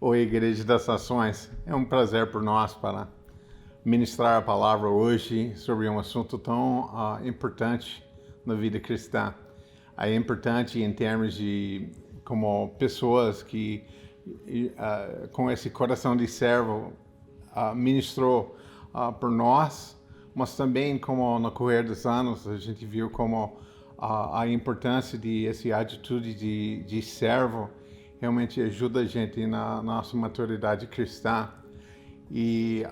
Oi, Igreja das Nações. É um prazer por nós para ministrar a palavra hoje sobre um assunto tão importante na vida cristã. É importante em termos de como pessoas que com esse coração de servo ministrou por nós, mas também como no correr dos anos a gente viu como a importância de essa atitude de servo realmente ajuda a gente na nossa maturidade cristã. E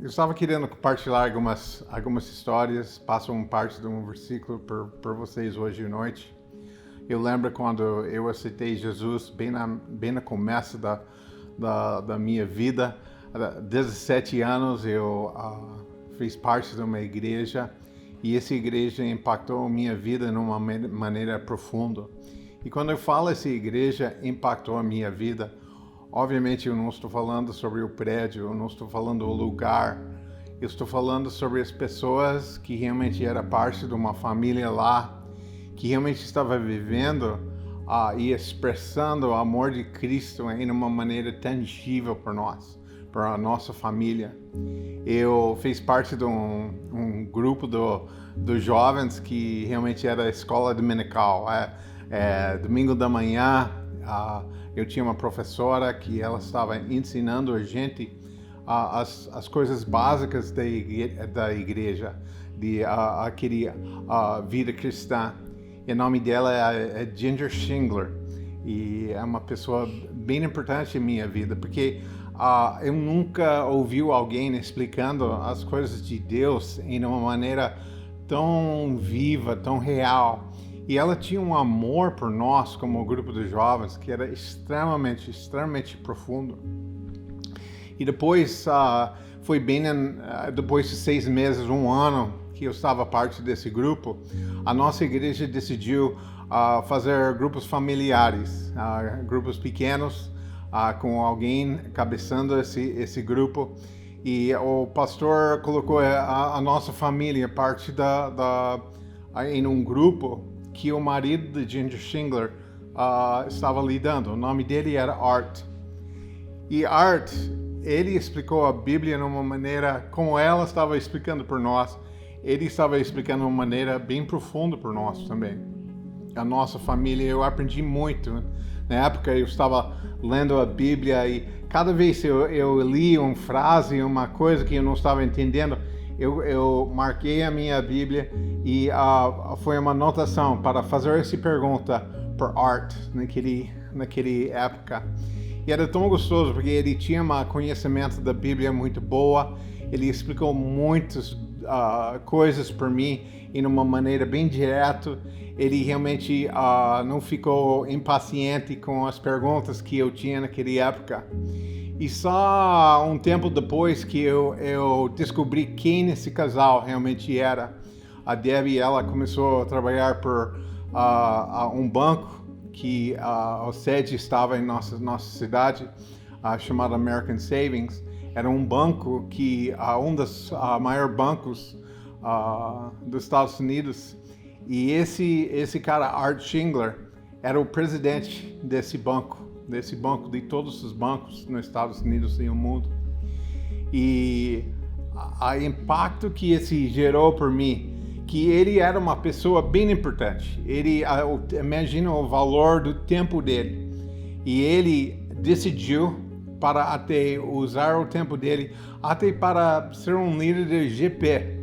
eu estava querendo compartilhar algumas histórias, passam parte de um versículo por vocês hoje à noite. Eu lembro quando eu aceitei Jesus, bem no começo da minha vida, 17 anos eu fiz parte de uma igreja, e essa igreja impactou a minha vida de uma maneira profunda. E quando eu falo essa igreja impactou a minha vida, obviamente eu não estou falando sobre o prédio, eu não estou falando do lugar, eu estou falando sobre as pessoas que realmente eram parte de uma família lá, que realmente estava vivendo e expressando o amor de Cristo em uma maneira tangível para nós, para a nossa família. Eu fiz parte de um grupo dos jovens que realmente era a escola dominical. Domingo da manhã, eu tinha uma professora que ela estava ensinando a gente as coisas básicas da igreja, aquele vida cristã. E o nome dela é Ginger Shingler, e é uma pessoa bem importante em minha vida, porque eu nunca ouvi alguém explicando as coisas de Deus em uma maneira tão viva, tão real. E ela tinha um amor por nós como grupo de jovens que era extremamente profundo. E depois, foi bem depois de 6 meses, 1 ano que eu estava parte desse grupo, a nossa igreja decidiu fazer grupos familiares, grupos pequenos, com alguém cabeçando esse grupo. E o pastor colocou a nossa família parte em um grupo que o marido de Ginger Shingler estava lidando. O nome dele era Art. E Art, ele explicou a Bíblia de uma maneira como ela estava explicando por nós. Ele estava explicando de uma maneira bem profunda por nós também. A nossa família, eu aprendi muito. Na época eu estava lendo a Bíblia e cada vez eu li uma frase, uma coisa que eu não estava entendendo, eu marquei a minha Bíblia e foi uma anotação para fazer essa pergunta por Art naquele época. E era tão gostoso porque ele tinha um conhecimento da Bíblia muito boa, ele explicou muitas coisas por mim em uma maneira bem direta. Ele realmente não ficou impaciente com as perguntas que eu tinha naquela época. E só um tempo depois que eu descobri quem esse casal realmente era. A Debbie, ela começou a trabalhar por um banco que a sede estava em nossa cidade, chamado American Savings. Era um banco que um dos maiores bancos dos Estados Unidos. E esse cara, Art Shingler, era o presidente desse banco de todos os bancos nos Estados Unidos e no mundo. E o impacto que esse gerou por mim, que ele era uma pessoa bem importante. Imagina o valor do tempo dele. E ele decidiu para até usar o tempo dele até para ser um líder de GP,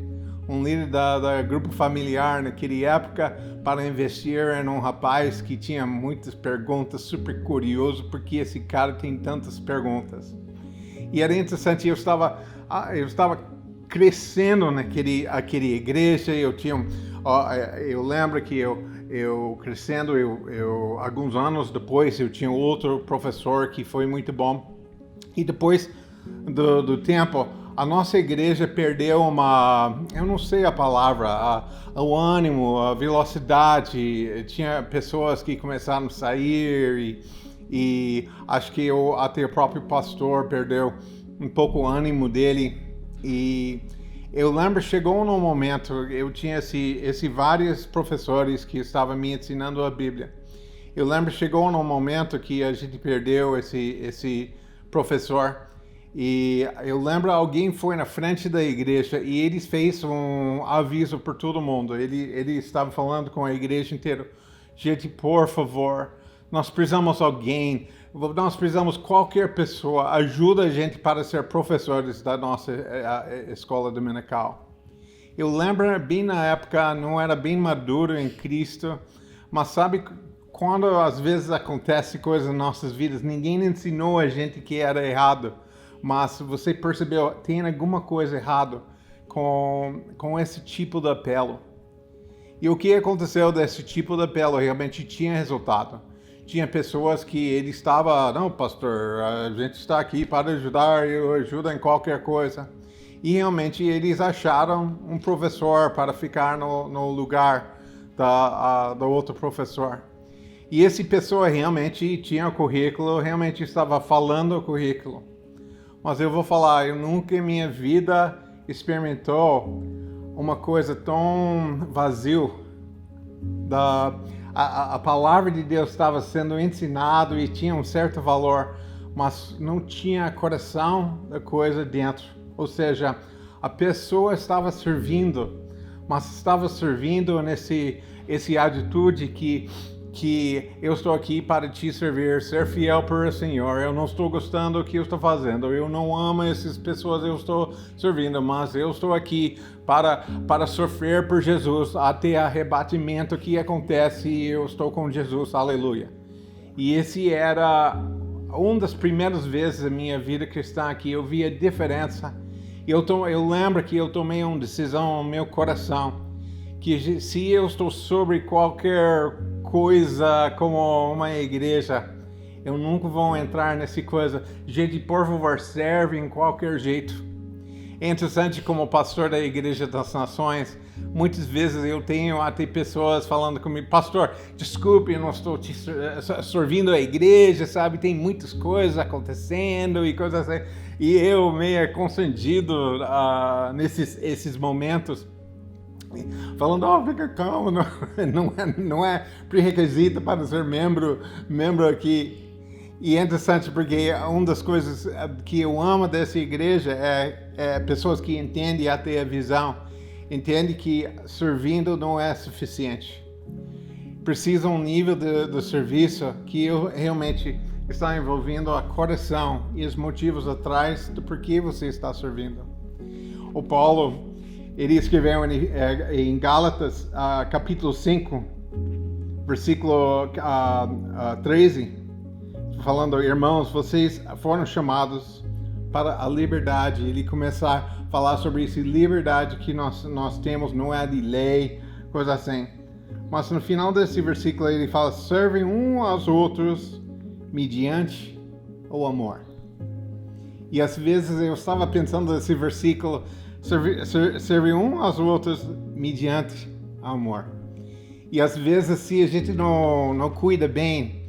um líder da grupo familiar naquela época, para investir em um rapaz que tinha muitas perguntas, super curioso, porque esse cara tem tantas perguntas. E era interessante, eu estava crescendo naquela igreja, eu lembro que eu crescendo, alguns anos depois eu tinha outro professor que foi muito bom. E depois do tempo, a nossa igreja perdeu eu não sei a palavra, o ânimo, a velocidade. Tinha pessoas que começaram a sair e acho que até o próprio pastor perdeu um pouco o ânimo dele. E eu lembro, chegou num momento, eu tinha vários professores que estavam me ensinando a Bíblia. Eu lembro, chegou num momento que a gente perdeu esse professor. E eu lembro, alguém foi na frente da igreja e ele fez um aviso por todo mundo. Ele estava falando com a igreja inteira: gente, por favor, nós precisamos de alguém, nós precisamos qualquer pessoa, ajuda a gente para ser professores da nossa escola dominical. Eu lembro bem na época, não era bem maduro em Cristo, mas sabe quando às vezes acontece coisas nas nossas vidas, ninguém ensinou a gente que era errado, mas você percebeu, tem alguma coisa errada com esse tipo de apelo. E o que aconteceu desse tipo de apelo realmente tinha resultado. Tinha pessoas que ele estava, não, pastor, a gente está aqui para ajudar, eu ajudo em qualquer coisa. E realmente eles acharam um professor para ficar no lugar do outro professor. E essa pessoa realmente tinha o currículo, realmente estava falando o currículo. Mas eu vou falar, eu nunca em minha vida experimentou uma coisa tão vazia. A palavra de Deus estava sendo ensinado e tinha um certo valor, mas não tinha coração da coisa dentro. Ou seja, a pessoa estava servindo, mas estava servindo esse atitude que eu estou aqui para te servir, ser fiel para o Senhor. Eu não estou gostando do que eu estou fazendo, eu não amo essas pessoas eu estou servindo, mas eu estou aqui para sofrer por Jesus até arrebatamento que acontece e eu estou com Jesus, aleluia. E esse era uma das primeiras vezes da minha vida cristã que eu vi a diferença. Eu lembro que eu tomei uma decisão no meu coração, que se eu estou sobre qualquer coisa como uma igreja, eu nunca vou entrar nessa coisa. Gente, por favor, serve em qualquer jeito. É interessante, como pastor da Igreja das Nações, muitas vezes eu tenho até pessoas falando comigo: pastor, desculpe, eu não estou te servindo a igreja, sabe? Tem muitas coisas acontecendo e coisas assim. E eu meio constrangido nesses momentos, falando: fica calmo, não é pré-requisito para ser membro aqui. E é interessante porque uma das coisas que eu amo dessa igreja é pessoas que entendem até a visão, entendem que servindo não é suficiente. Precisa um nível de serviço que eu realmente está envolvendo a coração e os motivos atrás do porquê você está servindo. O Paulo, ele escreveu em Gálatas, capítulo 5, versículo 13, falando: irmãos, vocês foram chamados para a liberdade. Ele começa a falar sobre essa liberdade que nós temos, não é de lei, coisa assim. Mas no final desse versículo ele fala: servem uns aos outros mediante o amor. E às vezes eu estava pensando nesse versículo: serve uns aos outros mediante amor. E às vezes, se a gente não cuida bem,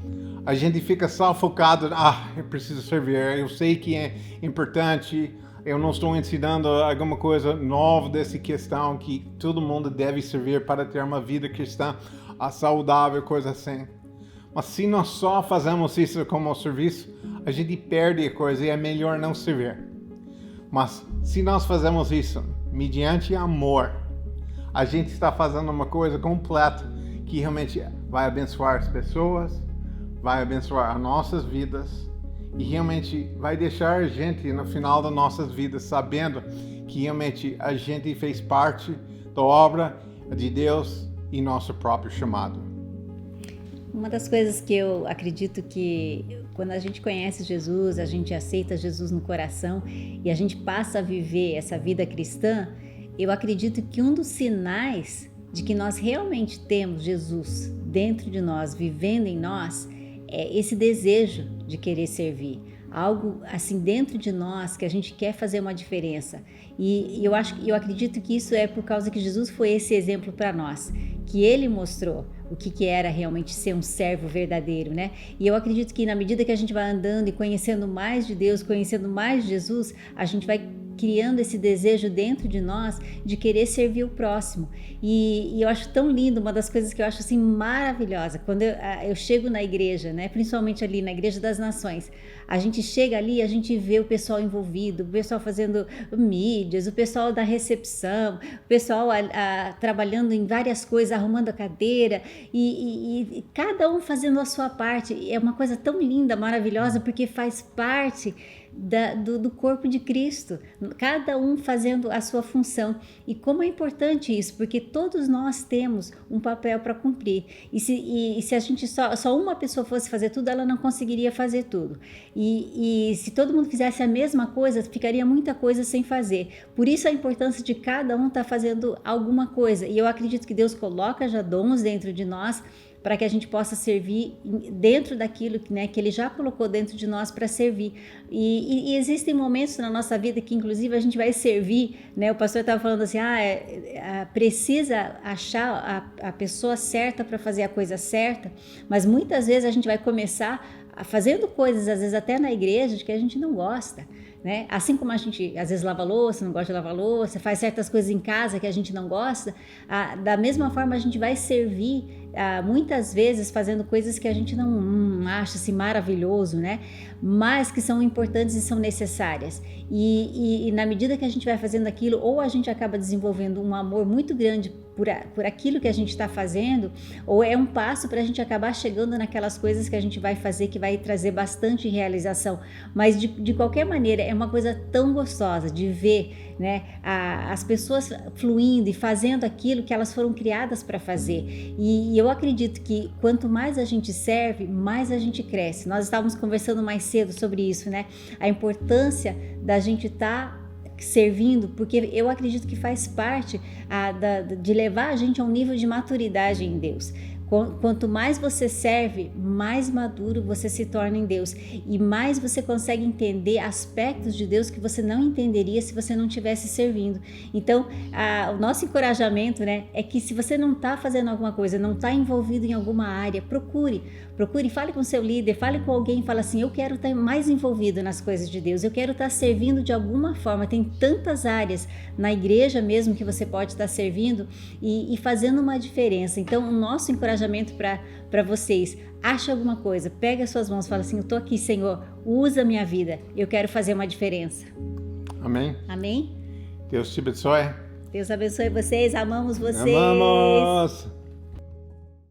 a gente fica só focado: eu preciso servir, eu sei que é importante, eu não estou ensinando alguma coisa nova dessa questão, que todo mundo deve servir para ter uma vida cristã saudável, coisa assim. Mas se nós só fazemos isso como serviço, a gente perde a coisa e é melhor não servir. Mas se nós fazemos isso mediante amor, a gente está fazendo uma coisa completa que realmente vai abençoar as pessoas, vai abençoar as nossas vidas e realmente vai deixar a gente no final das nossas vidas sabendo que realmente a gente fez parte da obra de Deus e nosso próprio chamado. Uma das coisas que eu acredito que quando a gente conhece Jesus, a gente aceita Jesus no coração e a gente passa a viver essa vida cristã, eu acredito que um dos sinais de que nós realmente temos Jesus dentro de nós, vivendo em nós, é esse desejo de querer servir. Algo assim dentro de nós que a gente quer fazer uma diferença. E eu acredito que isso é por causa que Jesus foi esse exemplo para nós, que ele mostrou o que era realmente ser um servo verdadeiro, né? E eu acredito que na medida que a gente vai andando e conhecendo mais de Deus, conhecendo mais de Jesus, a gente vai criando esse desejo dentro de nós de querer servir o próximo. E eu acho tão lindo, uma das coisas que eu acho assim maravilhosa, quando eu chego na igreja, né, principalmente ali na Igreja das Nações, a gente chega ali, a gente vê o pessoal envolvido, o pessoal fazendo mídias, o pessoal da recepção, o pessoal trabalhando em várias coisas, arrumando a cadeira e cada um fazendo a sua parte. É uma coisa tão linda, maravilhosa, porque faz parte do corpo de Cristo, cada um fazendo a sua função. E como é importante isso, porque todos nós temos um papel para cumprir. E se a gente só uma pessoa fosse fazer tudo, ela não conseguiria fazer tudo. E se todo mundo fizesse a mesma coisa, ficaria muita coisa sem fazer. Por isso a importância de cada um estar fazendo alguma coisa. E eu acredito que Deus coloca já dons dentro de nós, para que a gente possa servir dentro daquilo, né, que Ele já colocou dentro de nós para servir. E existem momentos na nossa vida que, inclusive, a gente vai servir, né? O pastor estava falando assim, precisa achar a pessoa certa para fazer a coisa certa, mas muitas vezes a gente vai começar fazendo coisas, às vezes até na igreja, de que a gente não gosta, né? Assim como a gente às vezes lava louça, não gosta de lavar louça, faz certas coisas em casa que a gente não gosta, da mesma forma a gente vai servir muitas vezes fazendo coisas que a gente não acha assim maravilhoso, né? Mas que são importantes e são necessárias. E na medida que a gente vai fazendo aquilo, ou a gente acaba desenvolvendo um amor muito grande por aquilo que a gente está fazendo, ou é um passo para a gente acabar chegando naquelas coisas que a gente vai fazer, que vai trazer bastante realização. Mas de qualquer maneira, é uma coisa tão gostosa de ver, né, as pessoas fluindo e fazendo aquilo que elas foram criadas para fazer. E eu acredito que quanto mais a gente serve, mais a gente cresce. Nós estávamos conversando mais cedo sobre isso, né? A importância da gente estar servindo, porque eu acredito que faz parte de levar a gente a um nível de maturidade em Deus. Quanto mais você serve, mais maduro você se torna em Deus e mais você consegue entender aspectos de Deus que você não entenderia se você não estivesse servindo. Então, o nosso encorajamento, né, é que se você não está fazendo alguma coisa, não está envolvido em alguma área, procure, fale com seu líder, fale com alguém, fala assim, eu quero estar mais envolvido nas coisas de Deus, eu quero estar servindo de alguma forma. Tem tantas áreas na igreja mesmo que você pode estar servindo e fazendo uma diferença. Então, o nosso encorajamento para vocês, acha alguma coisa, pega as suas mãos, fala assim, eu estou aqui, Senhor, usa a minha vida, eu quero fazer uma diferença. Amém? Amém? Deus te abençoe. Deus abençoe vocês, amamos vocês. Amamos!